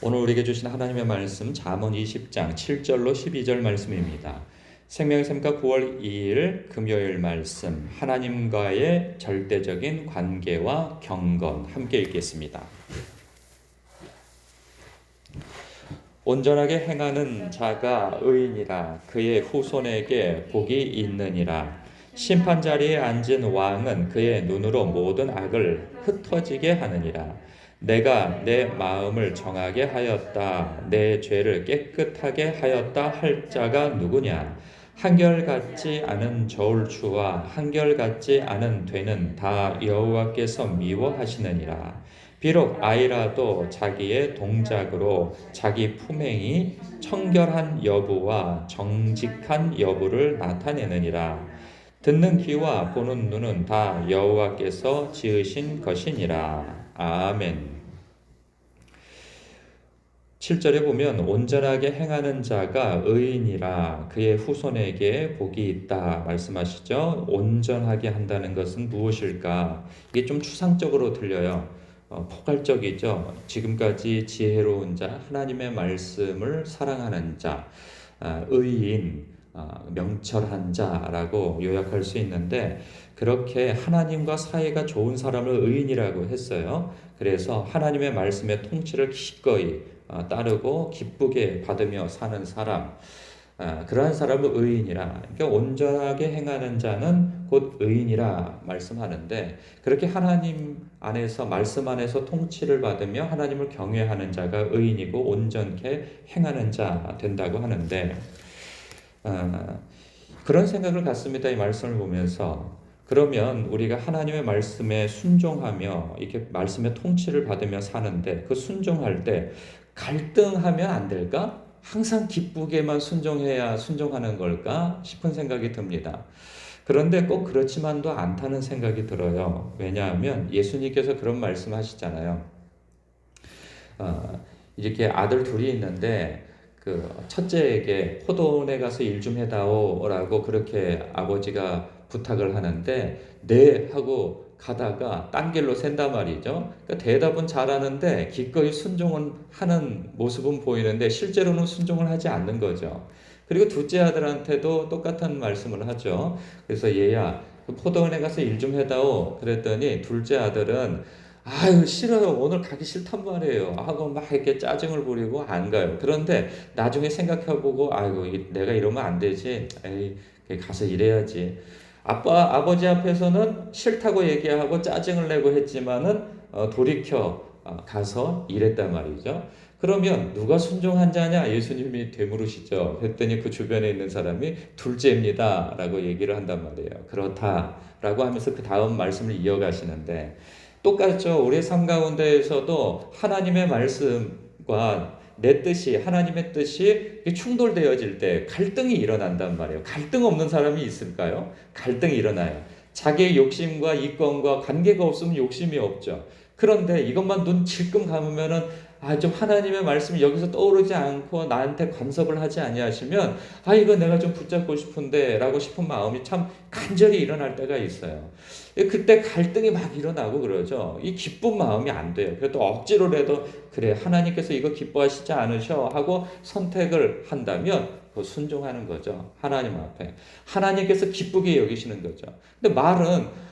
오늘 우리에게 주신 하나님의 말씀 잠언 20장 7절로 12절 말씀입니다. 생명의 샘가 9월 2일 금요일 말씀 하나님과의 절대적인 관계와 경건 함께 읽겠습니다. 온전하게 행하는 자가 의인이라 그의 후손에게 복이 있느니라. 심판 자리에 앉은 왕은 그의 눈으로 모든 악을 흩어지게 하느니라. 내가 내 마음을 정하게 하였다. 내 죄를 깨끗하게 하였다 할 자가 누구냐? 한결같지 않은 저울추와 한결같지 않은 되는 다 여호와께서 미워하시느니라. 비록 아이라도 자기의 동작으로 자기 품행이 청결한 여부와 정직한 여부를 나타내느니라. 듣는 귀와 보는 눈은 다 여호와께서 지으신 것이니라. 아멘. 7절에 보면 온전하게 행하는 자가 의인이라 그의 후손에게 복이 있다 말씀하시죠. 온전하게 한다는 것은 무엇일까? 이게 좀 추상적으로 들려요. 포괄적이죠. 지금까지 지혜로운 자, 하나님의 말씀을 사랑하는 자, 의인, 명철한 자라고 요약할 수 있는데 그렇게 하나님과 사이가 좋은 사람을 의인이라고 했어요. 그래서 하나님의 말씀의 통치를 기꺼이 따르고 기쁘게 받으며 사는 사람, 그러한 사람을 의인이라. 그러니까 온전하게 행하는 자는 곧 의인이라 말씀하는데 그렇게 하나님 안에서 말씀 안에서 통치를 받으며 하나님을 경외하는 자가 의인이고 온전케 행하는 자 된다고 하는데 그런 생각을 갖습니다. 이 말씀을 보면서. 그러면 우리가 하나님의 말씀에 순종하며 이렇게 말씀의 통치를 받으며 사는데 그 순종할 때 갈등하면 안 될까? 항상 기쁘게만 순종해야 순종하는 걸까 싶은 생각이 듭니다. 그런데 꼭 그렇지만도 않다는 생각이 들어요. 왜냐하면 예수님께서 그런 말씀하시잖아요. 이렇게 아들 둘이 있는데 그 첫째에게 포도원에 가서 일 좀 해다오라고 그렇게 아버지가 부탁을 하는데 네 하고 가다가 딴 길로 샌단 말이죠. 그러니까 대답은 잘하는데 기꺼이 순종은 하는 모습은 보이는데 실제로는 순종을 하지 않는 거죠. 그리고 둘째 아들한테도 똑같은 말씀을 하죠. 그래서 얘야 포도원에 가서 일 좀 해다오 그랬더니 둘째 아들은 아유 싫어요 오늘 가기 싫단 말이에요 하고 막 이렇게 짜증을 부리고 안 가요. 그런데 나중에 생각해보고 아이고 내가 이러면 안 되지 에이 가서 일해야지. 아버지 앞에서는 싫다고 얘기하고 짜증을 내고 했지만은 돌이켜 가서 일했단 말이죠. 그러면 누가 순종한 자냐? 예수님이 되물으시죠. 그랬더니 그 주변에 있는 사람이 둘째입니다 라고 얘기를 한단 말이에요. 그렇다라고 하면서 그 다음 말씀을 이어가시는데 똑같죠. 우리 삶 가운데에서도 하나님의 말씀과 내 뜻이 하나님의 뜻이 충돌되어질 때 갈등이 일어난단 말이에요. 갈등 없는 사람이 있을까요? 갈등이 일어나요. 자기의 욕심과 이권과 관계가 없으면 욕심이 없죠. 그런데 이것만 눈 질끔 감으면은 좀 하나님의 말씀이 여기서 떠오르지 않고 나한테 간섭을 하지 아니하시면 이거 내가 좀 붙잡고 싶은데 라고 싶은 마음이 참 간절히 일어날 때가 있어요. 그때 갈등이 막 일어나고 그러죠. 이 기쁜 마음이 안 돼요. 그래도 억지로라도 그래 하나님께서 이거 기뻐하시지 않으셔 하고 선택을 한다면 순종하는 거죠. 하나님 앞에. 하나님께서 기쁘게 여기시는 거죠. 근데 말은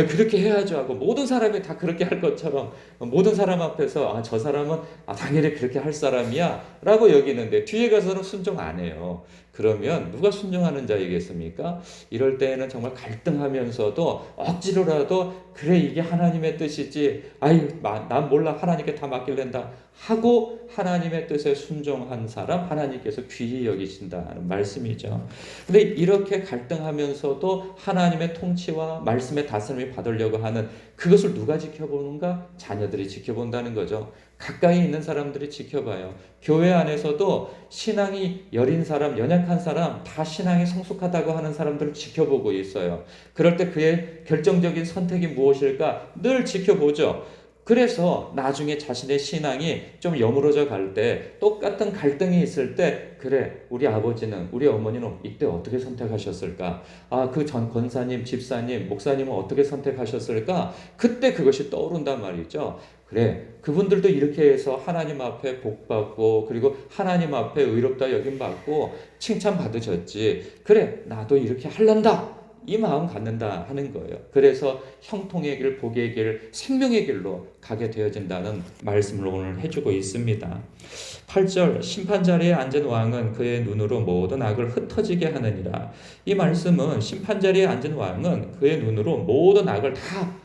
그렇게 해야죠 하고 모든 사람이 다 그렇게 할 것처럼 모든 사람 앞에서 저 사람은 당연히 그렇게 할 사람이야 라고 여기는데 뒤에 가서는 순종 안 해요. 그러면 누가 순종하는 자이겠습니까? 이럴 때에는 정말 갈등하면서도 억지로라도 그래 이게 하나님의 뜻이지 난 몰라 하나님께 다 맡길랜다 하고 하나님의 뜻에 순종한 사람 하나님께서 귀히 여기신다는 말씀이죠. 근데 이렇게 갈등하면서도 하나님의 통치와 말씀의 다스림을 받으려고 하는 그것을 누가 지켜보는가? 자녀들이 지켜본다는 거죠. 가까이 있는 사람들이 지켜봐요. 교회 안에서도 신앙이 여린 사람, 연약한 사람, 다 신앙이 성숙하다고 하는 사람들을 지켜보고 있어요. 그럴 때 그의 결정적인 선택이 무엇일까? 늘 지켜보죠. 그래서 나중에 자신의 신앙이 좀 여물어져 갈 때 똑같은 갈등이 있을 때 그래 우리 아버지는 우리 어머니는 이때 어떻게 선택하셨을까? 그 전 권사님, 집사님, 목사님은 어떻게 선택하셨을까? 그때 그것이 떠오른단 말이죠. 그래, 그분들도 이렇게 해서 하나님 앞에 복 받고 그리고 하나님 앞에 의롭다 여김 받고 칭찬 받으셨지. 그래, 나도 이렇게 할란다. 이 마음 갖는다 하는 거예요. 그래서 형통의 길, 복의 길, 생명의 길로 가게 되어진다는 말씀을 오늘 해주고 있습니다. 8절 심판 자리에 앉은 왕은 그의 눈으로 모든 악을 흩어지게 하느니라. 이 말씀은 심판 자리에 앉은 왕은 그의 눈으로 모든 악을 다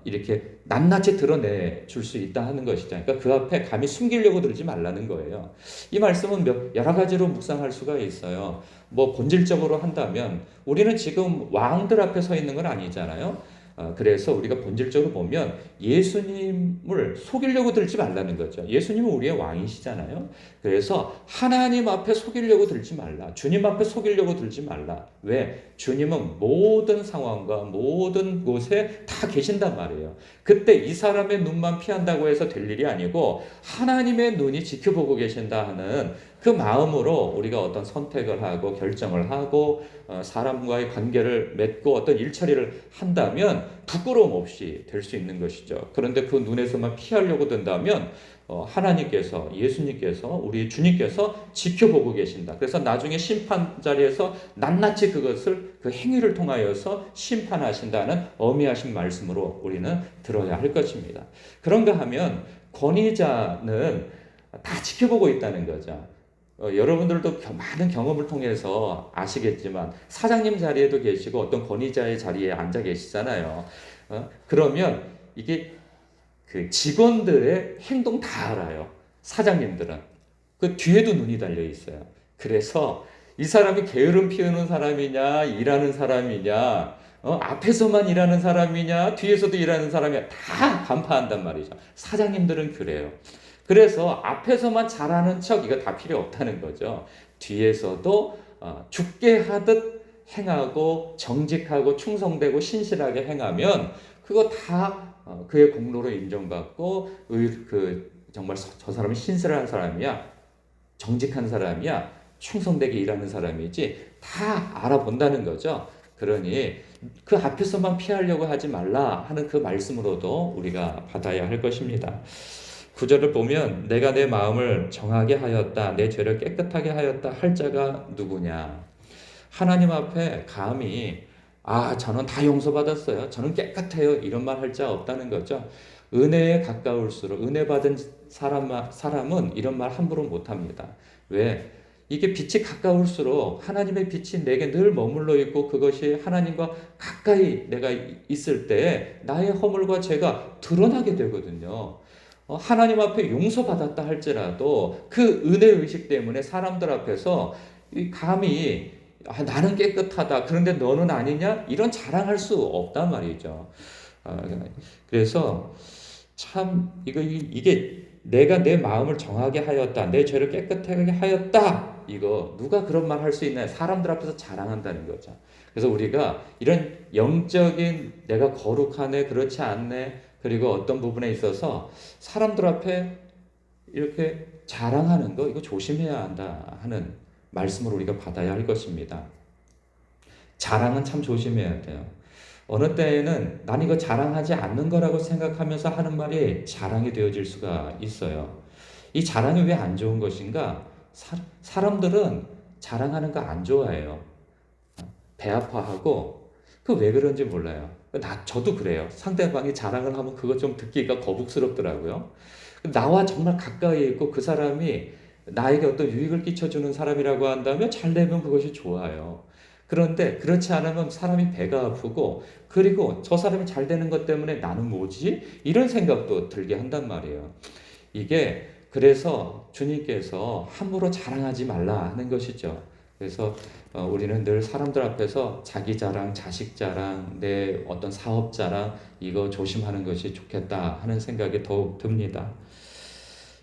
이렇게 낱낱이 드러내 줄 수 있다 하는 것이죠. 그러니까 그 앞에 감히 숨기려고 들지 말라는 거예요. 이 말씀은 여러 가지로 묵상할 수가 있어요. 뭐 본질적으로 한다면 우리는 지금 왕들 앞에 서 있는 건 아니잖아요. 그래서 우리가 본질적으로 보면 예수님을 속이려고 들지 말라는 거죠. 예수님은 우리의 왕이시잖아요. 그래서 하나님 앞에 속이려고 들지 말라. 주님 앞에 속이려고 들지 말라. 왜? 주님은 모든 상황과 모든 곳에 다 계신단 말이에요. 그때 이 사람의 눈만 피한다고 해서 될 일이 아니고 하나님의 눈이 지켜보고 계신다 하는 그 마음으로 우리가 어떤 선택을 하고 결정을 하고 사람과의 관계를 맺고 어떤 일처리를 한다면 부끄러움 없이 될 수 있는 것이죠. 그런데 그 눈에서만 피하려고 든다면 하나님께서, 예수님께서, 우리 주님께서 지켜보고 계신다. 그래서 나중에 심판 자리에서 낱낱이 그것을 그 행위를 통하여서 심판하신다는 엄미하신 말씀으로 우리는 들어야 할 것입니다. 그런가 하면 권위자는 다 지켜보고 있다는 거죠. 여러분들도 많은 경험을 통해서 아시겠지만 사장님 자리에도 계시고 어떤 권위자의 자리에 앉아 계시잖아요. 그러면 이게 그 직원들의 행동 다 알아요. 사장님들은. 그 뒤에도 눈이 달려 있어요. 그래서 이 사람이 게으름 피우는 사람이냐, 일하는 사람이냐, 앞에서만 일하는 사람이냐, 뒤에서도 일하는 사람이냐, 다 간파한단 말이죠. 사장님들은 그래요. 그래서 앞에서만 잘하는 척 이거 다 필요 없다는 거죠. 뒤에서도 죽게 하듯 행하고 정직하고 충성되고 신실하게 행하면 그거 다 그의 공로로 인정받고 정말 저 사람이 신실한 사람이야, 정직한 사람이야, 충성되게 일하는 사람이지 다 알아본다는 거죠. 그러니 그 앞에서만 피하려고 하지 말라 하는 그 말씀으로도 우리가 받아야 할 것입니다. 9절을 보면 내가 내 마음을 정하게 하였다, 내 죄를 깨끗하게 하였다 할 자가 누구냐. 하나님 앞에 감히 저는 다 용서받았어요, 저는 깨끗해요 이런 말 할 자 없다는 거죠. 은혜에 가까울수록 은혜 받은 사람은 이런 말 함부로 못합니다. 왜? 이게 빛이 가까울수록 하나님의 빛이 내게 늘 머물러 있고 그것이 하나님과 가까이 내가 있을 때 나의 허물과 죄가 드러나게 되거든요. 하나님 앞에 용서받았다 할지라도 그 은혜의식 때문에 사람들 앞에서 감히 나는 깨끗하다, 그런데 너는 아니냐, 이런 자랑할 수 없단 말이죠. 그래서 참 이게 내가 내 마음을 정하게 하였다, 내 죄를 깨끗하게 하였다, 이거 누가 그런 말 할 수 있나요? 사람들 앞에서 자랑한다는 거죠. 그래서 우리가 이런 영적인 내가 거룩하네, 그렇지 않네, 그리고 어떤 부분에 있어서 사람들 앞에 이렇게 자랑하는 거, 이거 조심해야 한다 하는 말씀을 우리가 받아야 할 것입니다. 자랑은 참 조심해야 돼요. 어느 때에는 난 이거 자랑하지 않는 거라고 생각하면서 하는 말이 자랑이 되어질 수가 있어요. 이 자랑이 왜 안 좋은 것인가? 사람들은 자랑하는 거 안 좋아해요. 배 아파하고 그 왜 그런지 몰라요. 저도 그래요. 상대방이 자랑을 하면 그거 좀 듣기가 거북스럽더라고요. 나와 정말 가까이 있고 그 사람이 나에게 어떤 유익을 끼쳐주는 사람이라고 한다면 잘 되면 그것이 좋아요. 그런데 그렇지 않으면 사람이 배가 아프고, 그리고 저 사람이 잘 되는 것 때문에 나는 뭐지? 이런 생각도 들게 한단 말이에요. 이게 그래서 주님께서 함부로 자랑하지 말라 하는 것이죠. 그래서 우리는 늘 사람들 앞에서 자기 자랑, 자식 자랑, 내 어떤 사업 자랑, 이거 조심하는 것이 좋겠다 하는 생각이 더욱 듭니다.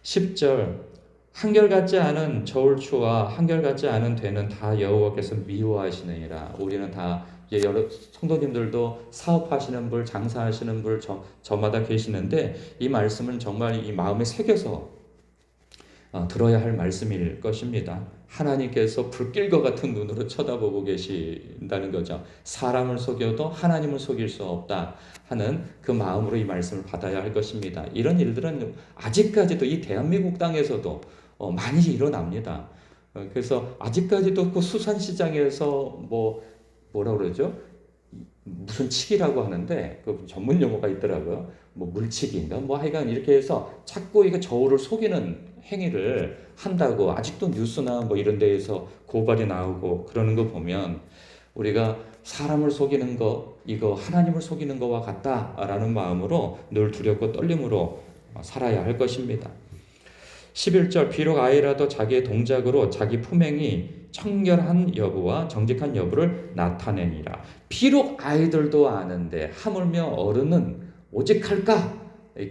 10절 한결같지 않은 저울추와 한결같지 않은 되는 다 여호와께서 미워하시느니라. 우리는 다 여러 성도님들도 사업하시는 분, 장사하시는 분 저마다 계시는데 이 말씀은 정말 이 마음에 새겨서 들어야 할 말씀일 것입니다. 하나님께서 불길과 같은 눈으로 쳐다보고 계신다는 거죠. 사람을 속여도 하나님을 속일 수 없다 하는 그 마음으로 이 말씀을 받아야 할 것입니다. 이런 일들은 아직까지도 이 대한민국 땅에서도 많이 일어납니다. 그래서 아직까지도 그 수산시장에서 뭐라 그러죠? 무슨 치기라고 하는데 그 전문 용어가 있더라고요. 물치기인가 하여간 이렇게 해서 자꾸 이거 저울을 속이는 행위를 한다고 아직도 뉴스나 이런 데에서 고발이 나오고 그러는 거 보면 우리가 사람을 속이는 거 이거 하나님을 속이는 거와 같다라는 마음으로 늘 두렵고 떨림으로 살아야 할 것입니다. 11절 비록 아이라도 자기의 동작으로 자기 품행이 청결한 여부와 정직한 여부를 나타내니라. 비록 아이들도 아는데 하물며 어른은 오직할까?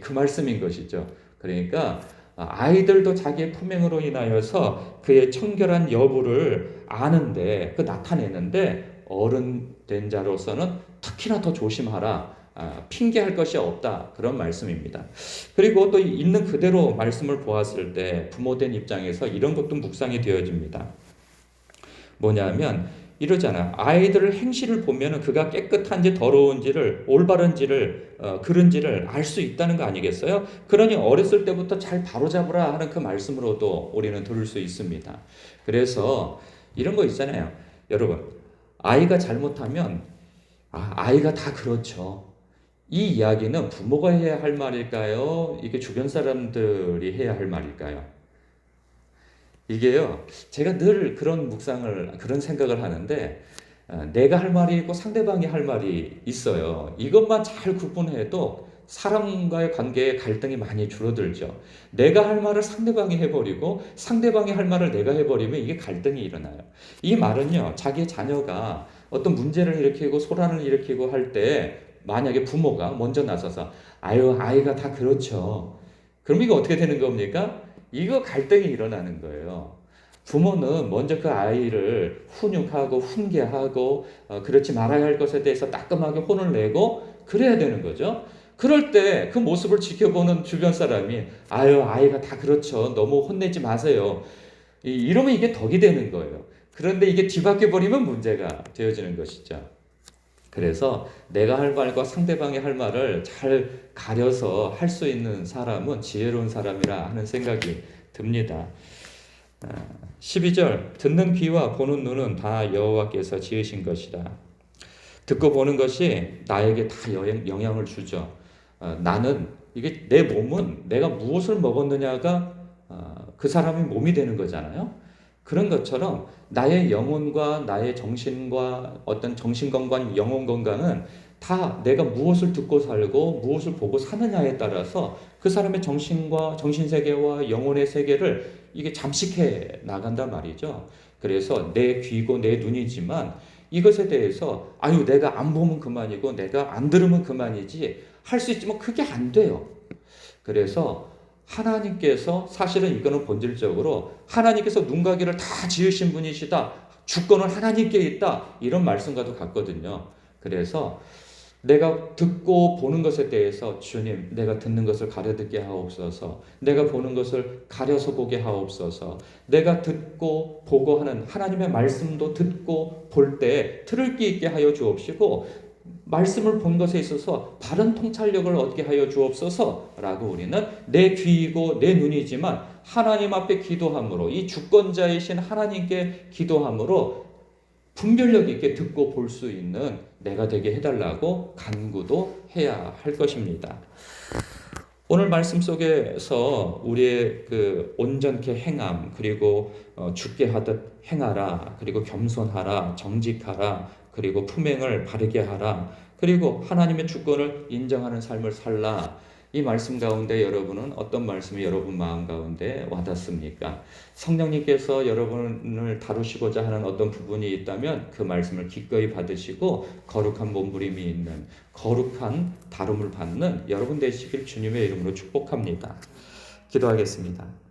그 말씀인 것이죠. 그러니까 아이들도 자기의 품행으로 인하여서 그의 청결한 여부를 아는데 나타내는데 어른 된 자로서는 특히나 더 조심하라. 핑계할 것이 없다. 그런 말씀입니다. 그리고 또 있는 그대로 말씀을 보았을 때 부모된 입장에서 이런 것도 묵상이 되어집니다. 뭐냐면 이러잖아. 아이들을 행실을 보면 그가 깨끗한지 더러운지를 올바른지를 그른지를 알 수 있다는 거 아니겠어요? 그러니 어렸을 때부터 잘 바로잡으라 하는 그 말씀으로도 우리는 들을 수 있습니다. 그래서 이런 거 있잖아요. 여러분 아이가 잘못하면 아이가 다 그렇죠. 이 이야기는 부모가 해야 할 말일까요? 이게 주변 사람들이 해야 할 말일까요? 이게요, 제가 늘 그런 생각을 하는데, 내가 할 말이 있고 상대방이 할 말이 있어요. 이것만 잘 구분해도 사람과의 관계에 갈등이 많이 줄어들죠. 내가 할 말을 상대방이 해버리고 상대방이 할 말을 내가 해버리면 이게 갈등이 일어나요. 이 말은요, 자기 자녀가 어떤 문제를 일으키고 소란을 일으키고 할 때 만약에 부모가 먼저 나서서 아이가 다 그렇죠. 그럼 이거 어떻게 되는 겁니까? 이거 갈등이 일어나는 거예요. 부모는 먼저 그 아이를 훈육하고 훈계하고 그렇지 말아야 할 것에 대해서 따끔하게 혼을 내고 그래야 되는 거죠. 그럴 때 그 모습을 지켜보는 주변 사람이 아이가 다 그렇죠. 너무 혼내지 마세요. 이러면 이게 덕이 되는 거예요. 그런데 이게 뒤바뀌어 버리면 문제가 되어지는 것이죠. 그래서 내가 할 말과 상대방이 할 말을 잘 가려서 할 수 있는 사람은 지혜로운 사람이라 하는 생각이 듭니다. 12절 듣는 귀와 보는 눈은 다 여호와께서 지으신 것이다. 듣고 보는 것이 나에게 다 영향을 주죠. 나는 이게 내 몸은 내가 무엇을 먹었느냐가 그 사람의 몸이 되는 거잖아요. 그런 것처럼 나의 영혼과 나의 정신과 어떤 정신건강, 영혼건강은 다 내가 무엇을 듣고 살고 무엇을 보고 사느냐에 따라서 그 사람의 정신과 정신세계와 영혼의 세계를 이게 잠식해 나간단 말이죠. 그래서 내 귀고 내 눈이지만 이것에 대해서 내가 안 보면 그만이고 내가 안 들으면 그만이지 할 수 있지만 그게 안 돼요. 그래서 하나님께서 사실은 이거는 본질적으로 하나님께서 눈과 귀를 다 지으신 분이시다. 주권은 하나님께 있다. 이런 말씀과도 같거든요. 그래서 내가 듣고 보는 것에 대해서 주님, 내가 듣는 것을 가려듣게 하옵소서. 내가 보는 것을 가려서 보게 하옵소서. 내가 듣고 보고 하는 하나님의 말씀도 듣고 볼 때 들을 귀 있게 하여 주옵시고 말씀을 본 것에 있어서 바른 통찰력을 얻게 하여 주옵소서라고 우리는 내 귀이고 내 눈이지만 하나님 앞에 기도함으로 이 주권자이신 하나님께 기도함으로 분별력 있게 듣고 볼 수 있는 내가 되게 해달라고 간구도 해야 할 것입니다. 오늘 말씀 속에서 우리의 그 온전케 행함 그리고 죽게 하듯 행하라 그리고 겸손하라 정직하라 그리고 품행을 바르게 하라 그리고 하나님의 주권을 인정하는 삶을 살라 이 말씀 가운데 여러분은 어떤 말씀이 여러분 마음 가운데 와닿습니까? 성령님께서 여러분을 다루시고자 하는 어떤 부분이 있다면 그 말씀을 기꺼이 받으시고 거룩한 몸부림이 있는 거룩한 다rum을 받는 여러분 되시길 주님의 이름으로 축복합니다. 기도하겠습니다.